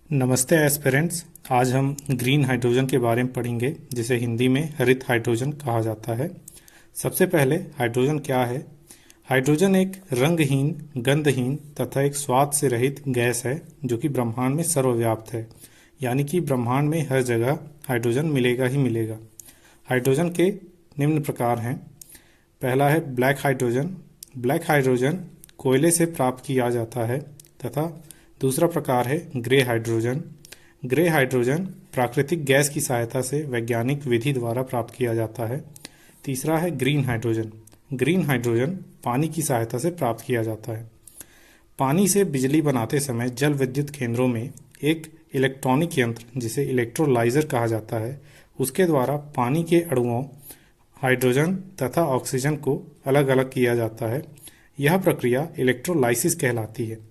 नमस्ते एस्पिरेंट्स। आज हम ग्रीन हाइड्रोजन के बारे में पढ़ेंगे, जिसे हिंदी में हरित हाइड्रोजन कहा जाता है। सबसे पहले हाइड्रोजन क्या है? हाइड्रोजन एक रंगहीन, गंधहीन तथा एक स्वाद से रहित गैस है जो कि ब्रह्मांड में सर्वव्याप्त है। यानी कि ब्रह्मांड में हर जगह हाइड्रोजन मिलेगा ही मिलेगा। हाइड्रोजन के निम्न प्रकार हैं। पहला है ब्लैक हाइड्रोजन। ब्लैक हाइड्रोजन कोयले से प्राप्त किया जाता है। तथा दूसरा प्रकार है ग्रे हाइड्रोजन। ग्रे हाइड्रोजन प्राकृतिक गैस की सहायता से वैज्ञानिक विधि द्वारा प्राप्त किया जाता है। तीसरा है ग्रीन हाइड्रोजन। ग्रीन हाइड्रोजन पानी की सहायता से प्राप्त किया जाता है। पानी से बिजली बनाते समय जल विद्युत केंद्रों में एक इलेक्ट्रॉनिक यंत्र, जिसे इलेक्ट्रोलाइजर कहा जाता है, उसके द्वारा पानी के अणुओं हाइड्रोजन तथा ऑक्सीजन को अलग अलग किया जाता है। यह प्रक्रिया इलेक्ट्रोलाइसिस कहलाती है।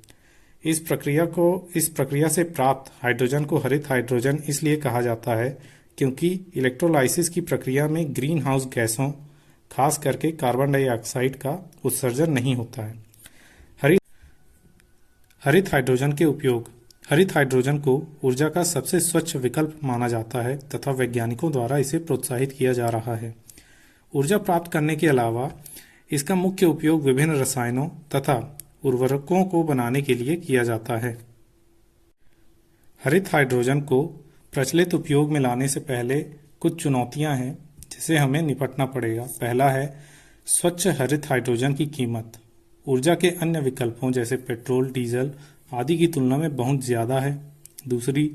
इस प्रक्रिया से प्राप्त हाइड्रोजन को हरित हाइड्रोजन इसलिए कहा जाता है क्योंकि इलेक्ट्रोलाइसिस की प्रक्रिया में ग्रीन हाउस गैसों, खास करके कार्बन डाइऑक्साइड का उत्सर्जन नहीं होता है। हरित हाइड्रोजन के उपयोग। हरित हाइड्रोजन को ऊर्जा का सबसे स्वच्छ विकल्प माना जाता है तथा वैज्ञानिकों द्वारा इसे प्रोत्साहित किया जा रहा है। ऊर्जा प्राप्त करने के अलावा इसका मुख्य उपयोग विभिन्न रसायनों तथा उर्वरकों को बनाने के लिए किया जाता है। हरित हाइड्रोजन को प्रचलित उपयोग में लाने से पहले कुछ चुनौतियां हैं जिसे हमें निपटना पड़ेगा। पहला है स्वच्छ हरित हाइड्रोजन की कीमत। ऊर्जा के अन्य विकल्पों जैसे पेट्रोल, डीजल आदि की तुलना में बहुत ज़्यादा है। दूसरी,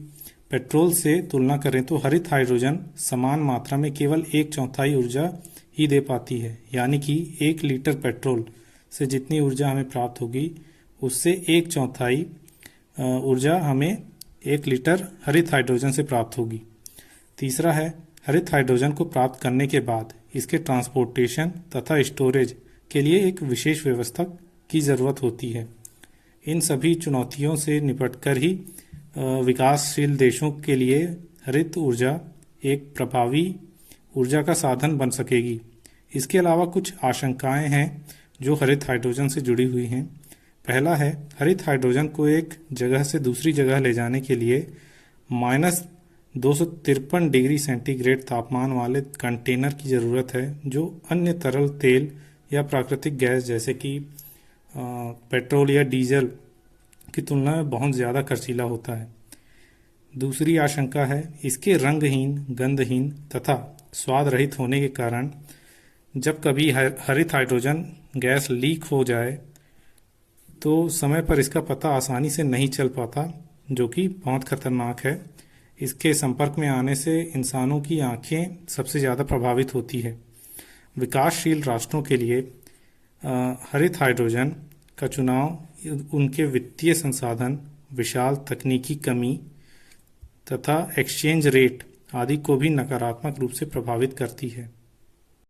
पेट्रोल से तुलना करें तो हरित हाइड्रोजन समान मात्रा में केवल 1/4 ऊर्जा ही दे पाती है। यानी कि 1 लीटर पेट्रोल से जितनी ऊर्जा हमें प्राप्त होगी, उससे 1/4 ऊर्जा हमें 1 लीटर हरित हाइड्रोजन से प्राप्त होगी। तीसरा है, हरित हाइड्रोजन को प्राप्त करने के बाद इसके ट्रांसपोर्टेशन तथा स्टोरेज के लिए एक विशेष व्यवस्था की ज़रूरत होती है। इन सभी चुनौतियों से निपटकर ही विकासशील देशों के लिए हरित ऊर्जा एक प्रभावी ऊर्जा का साधन बन सकेगी। इसके अलावा कुछ आशंकाएं हैं जो हरित हाइड्रोजन से जुड़ी हुई हैं। पहला है, हरित हाइड्रोजन को एक जगह से दूसरी जगह ले जाने के लिए -253 डिग्री सेंटीग्रेड तापमान वाले कंटेनर की ज़रूरत है, जो अन्य तरल तेल या प्राकृतिक गैस जैसे कि पेट्रोल या डीजल की तुलना में बहुत ज़्यादा खर्चीला होता है। दूसरी आशंका है, इसके रंगहीन, गंधहीन तथा स्वाद रहित होने के कारण जब कभी हरित हाइड्रोजन गैस लीक हो जाए तो समय पर इसका पता आसानी से नहीं चल पाता, जो कि बहुत खतरनाक है। इसके संपर्क में आने से इंसानों की आंखें सबसे ज़्यादा प्रभावित होती है। विकासशील राष्ट्रों के लिए हरित हाइड्रोजन का चुनाव उनके वित्तीय संसाधन, विशाल तकनीकी कमी तथा एक्सचेंज रेट आदि को भी नकारात्मक रूप से प्रभावित करती है।